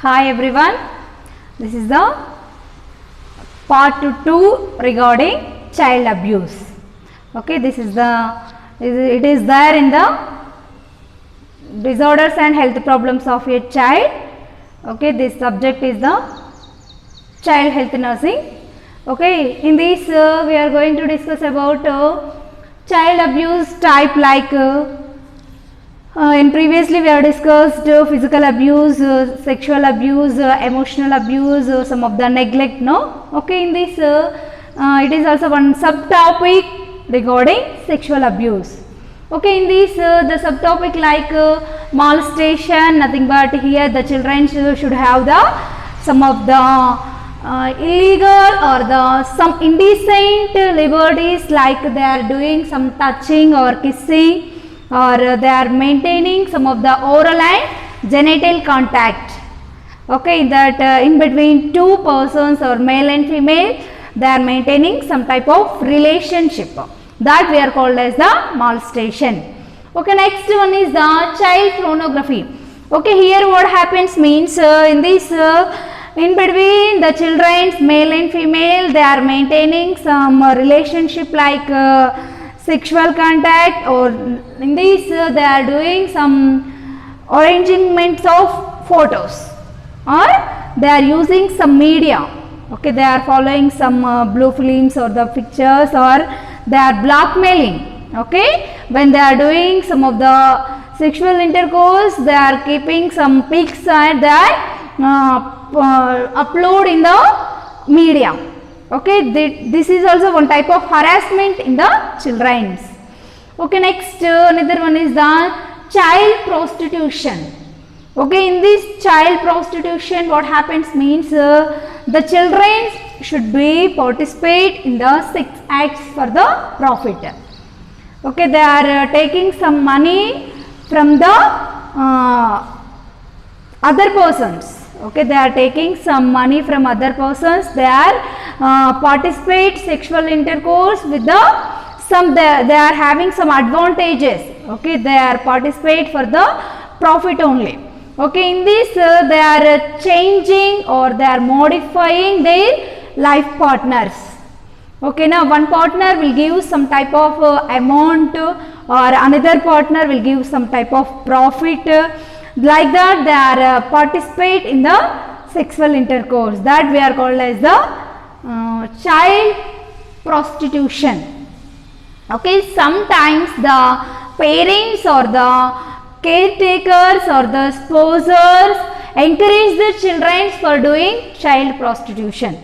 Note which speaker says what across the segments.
Speaker 1: Hi everyone, this is the part 2 regarding child abuse. Okay, it is there in the disorders and health problems of a child. Okay, this subject is the child health nursing. Okay, in this we are going to discuss about child abuse type like in previously we have discussed physical abuse, sexual abuse, emotional abuse, some of the neglect, no? Okay, in this it is also one subtopic regarding sexual abuse. Okay, in this the subtopic like molestation, nothing but here the children should have the some of the illegal or the some indecent liberties, like they are doing some touching or kissing, or they are maintaining some of the oral and genital contact. Okay, that in between two persons or male and female, they are maintaining some type of relationship, that we are called as the molestation. Okay, next one is the child pornography. Okay, here what happens means in this in between the children's male and female, they are maintaining some relationship like sexual contact, or in this they are doing some arrangements of photos, or they are using some media. Okay, they are following some blue films or the pictures, or they are blackmailing. Okay, when they are doing some of the sexual intercourse, they are keeping some pics and they are upload in the media. Okay, this is also one type of harassment in the children's. Okay, next another one is the child prostitution. Okay, in this child prostitution what happens means the children should be participate in the sex acts for the profit. Okay, they are taking some money from the other persons. Okay, they are taking some money from other persons, they are participate sexual intercourse with the some, they are having some advantages. Okay, they are participate for the profit only. Okay, in this they are changing or they are modifying their life partners. Okay, now one partner will give some type of amount, or another partner will give some type of profit. Like that they are participate in the sexual intercourse, that we are called as the child prostitution. Okay, sometimes the parents or the caretakers or the sponsors encourage the children for doing child prostitution.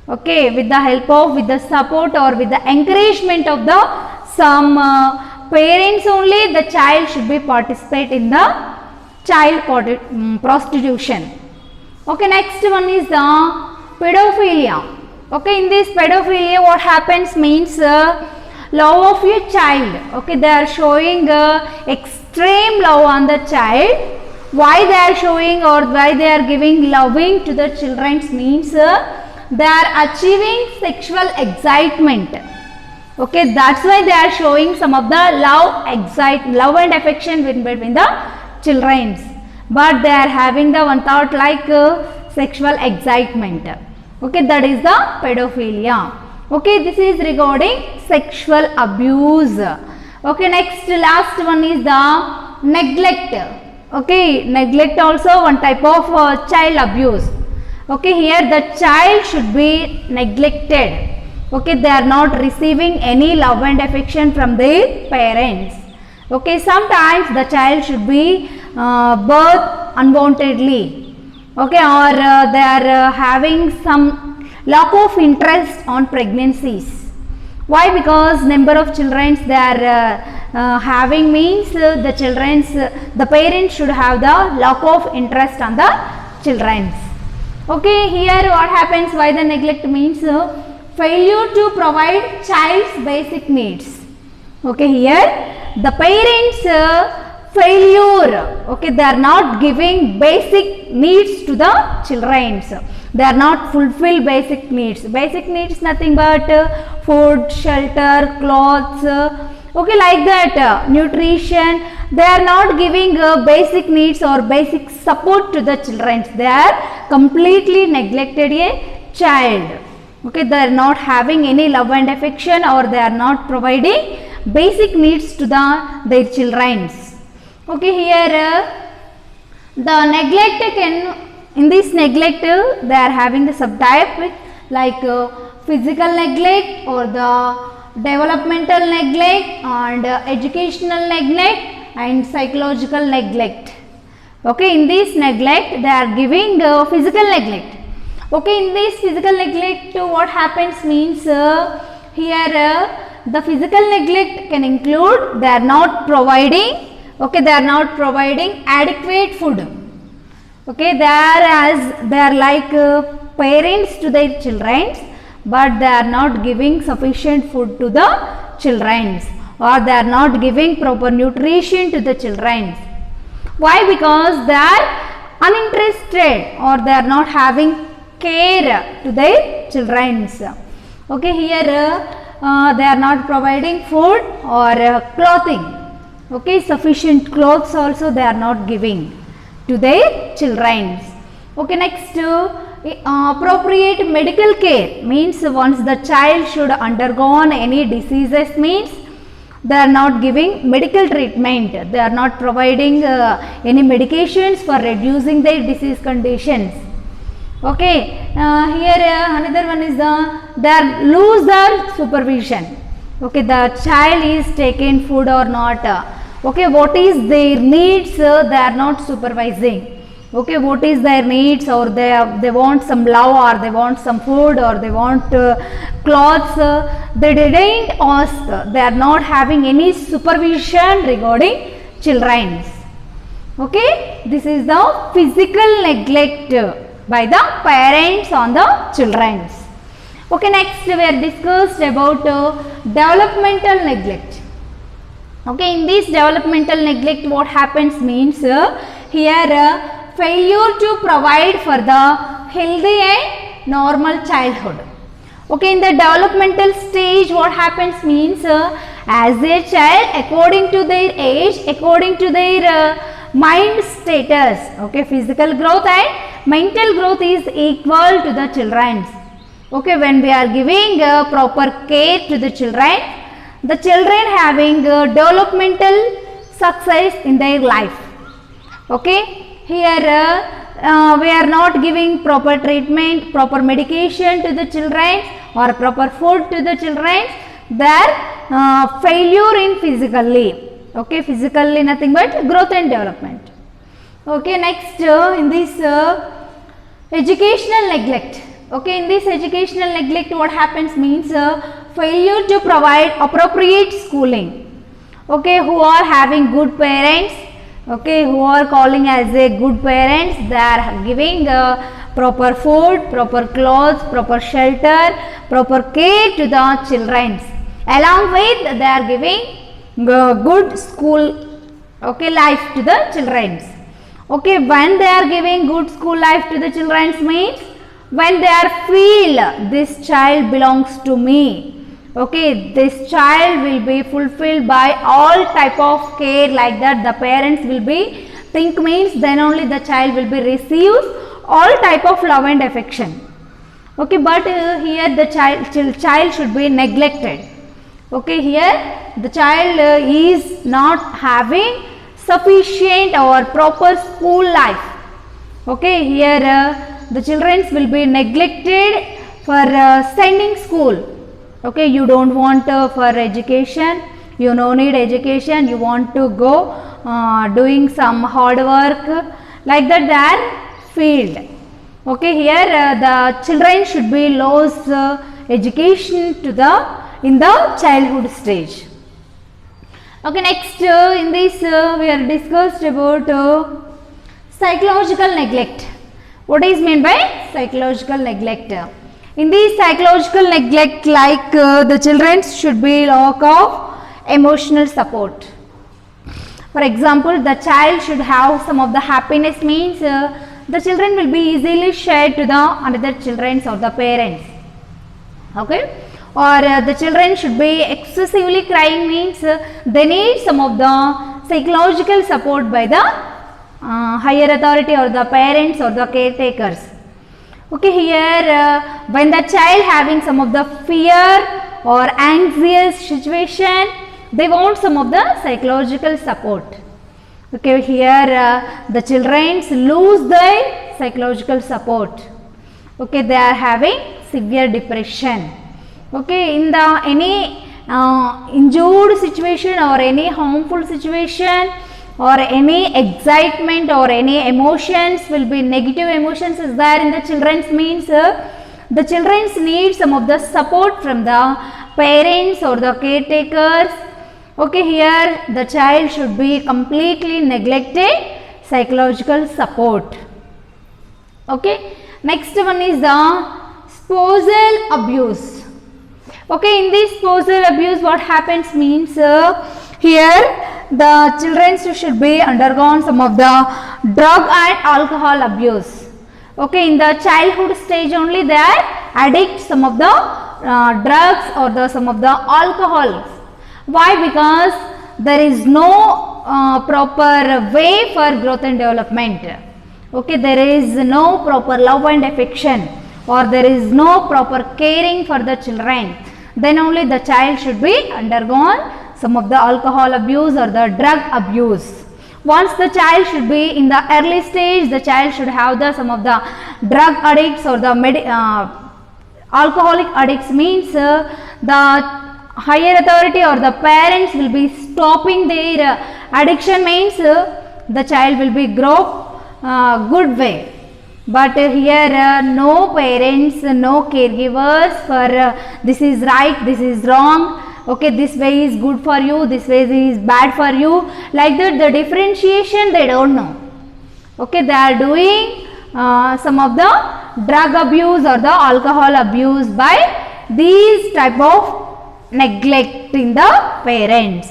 Speaker 1: Okay, with the help of, with the support or with the encouragement of the some parents only, the child should be participate in the child prostitution. Okay, next one is the pedophilia. Okay, in this pedophilia what happens means love of your child. Okay, they are showing extreme love on the child. Why they are showing or why they are giving loving to the children means they are achieving sexual excitement. Okay, that's why they are showing some of the love and affection between the children's, but they are having the one thought like sexual excitement. Okay, that is the pedophilia. Okay, this is regarding sexual abuse. Okay, next last one is the neglect. Okay, neglect also one type of child abuse. Okay, here the child should be neglected. Okay, they are not receiving any love and affection from their parents. Okay, sometimes the child should be birth unwantedly. Okay, or they are having some lack of interest on pregnancies. Why? Because number of children they are having means the parents should have the lack of interest on the children. Okay, here what happens, why the neglect means failure to provide child's basic needs. Okay, here the parents failure. Okay, they are not giving basic needs to the children. They are not fulfill basic needs. Basic needs nothing but food, shelter, clothes, Okay, like that nutrition, they are not giving basic needs or basic support to the children. They are completely neglected a child. Okay, they are not having any love and affection, or they are not providing basic needs to their children. Okay, here the neglect in this neglect they are having the subtype like physical neglect or the developmental neglect and educational neglect and psychological neglect. Okay, in this neglect they are giving physical neglect. Okay, in this physical neglect what happens means here the physical neglect can include they are not providing, okay, they are not providing adequate food. Okay, they are like parents to their children, but they are not giving sufficient food to the children, or they are not giving proper nutrition to the children. Why? Because they are uninterested, or they are not having care to their children. Okay, here they are not providing food or clothing. Okay, sufficient clothes also they are not giving to their children. Okay, next appropriate medical care means once the child should undergone any diseases means they are not giving medical treatment, they are not providing any medications for reducing their disease conditions. Okay, here another one is they lose their supervision. Okay, the child is taking food or not. Okay, what is their needs they are not supervising. Okay, what is their needs, or they want some love, or they want some food, or they want clothes, they didn't ask, they are not having any supervision regarding children. Okay, this is the physical neglect by the parents on the children. Okay, next we are discussed about developmental neglect. Okay, in this developmental neglect what happens means here failure to provide for the healthy and normal childhood. Okay, in the developmental stage what happens means as a child according to their age, according to their mind status, okay, physical growth and mental growth is equal to the children. Okay, when we are giving proper care to the children having developmental success in their life. Okay, here we are not giving proper treatment, proper medication to the children or proper food to the children, their failure in physically. Okay, physically nothing but growth and development. Okay, next in this educational neglect. Okay, in this educational neglect what happens means failure to provide appropriate schooling. Okay, who are having good parents, okay, who are calling as a good parents, they are giving proper food, proper clothes, proper shelter, proper care to the children. Along with they are giving good school, okay, life to the children. Okay, when they are giving good school life to the children means when they are feel this child belongs to me. Okay, this child will be fulfilled by all type of care, like that the parents will be think means then only the child will be receives all type of love and affection. Okay, but here the child should be neglected. Okay, here the child is not having sufficient or proper school life. Okay, here the children will be neglected for sending school. Okay, you don't want for education, you no need education, you want to go doing some hard work, like that they are field. Okay, here the children should be lost education to in the childhood stage. Okay, next in this we are discussed about psychological neglect. What is meant by psychological neglect? In this psychological neglect, like the children should be lack of emotional support. For example, the child should have some of the happiness means the children will be easily shared to the another children or the parents. Okay, or the children should be excessively crying means they need some of the psychological support by the higher authority or the parents or the caretakers. Okay, here when the child having some of the fear or anxious situation, they want some of the psychological support. Okay, here the children lose their psychological support. Okay, they are having severe depression. Okay, in the any injured situation or any harmful situation or any excitement or any emotions will be negative emotions is there in the children's means the children's need some of the support from the parents or the caretakers. Okay, here the child should be completely neglected psychological support. Okay, next one is the spousal abuse. Okay, in this spousal abuse what happens means here the children should be undergone some of the drug and alcohol abuse. Okay, in the childhood stage only they are addict some of the drugs or the some of the alcohol. Why? Because there is no proper way for growth and development. Okay, there is no proper love and affection or there is no proper caring for the children. Then only the child should be undergone some of the alcohol abuse or the drug abuse. Once the child should be in the early stage, the child should have the some of the drug addicts or the alcoholic addicts means the higher authority or the parents will be stopping their addiction means the child will be grow good way. But here no parents, no caregivers for this is right, this is wrong, okay, this way is good for you, this way is bad for you, like that the differentiation they don't know. Okay, they are doing some of the drug abuse or the alcohol abuse by these type of neglecting the parents.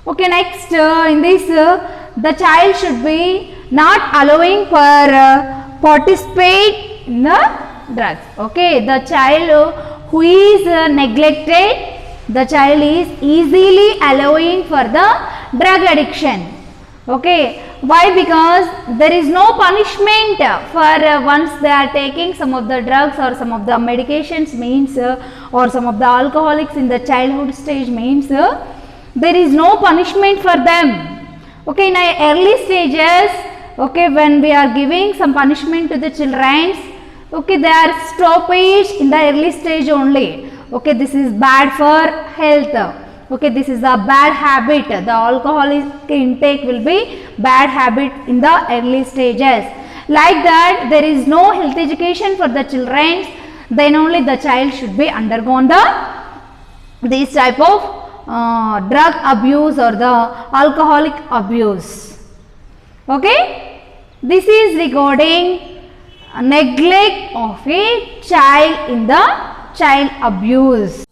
Speaker 1: Okay, next in this the child should be not allowing for participate in the drugs. Okay, the child who is neglected, the child is easily allowing for the drug addiction. Okay, why? Because there is no punishment for once they are taking some of the drugs or some of the medications means or some of the alcoholics in the childhood stage means there is no punishment for them. Okay, in early stages, okay, when we are giving some punishment to the children, okay, they are stoppage in the early stage only. Okay, this is bad for health. Okay, this is a bad habit. The alcoholic intake will be bad habit in the early stages. Like that, there is no health education for the children. Then only the child should be undergone this type of drug abuse or the alcoholic abuse. Okay, this is regarding neglect of a child in the child abuse.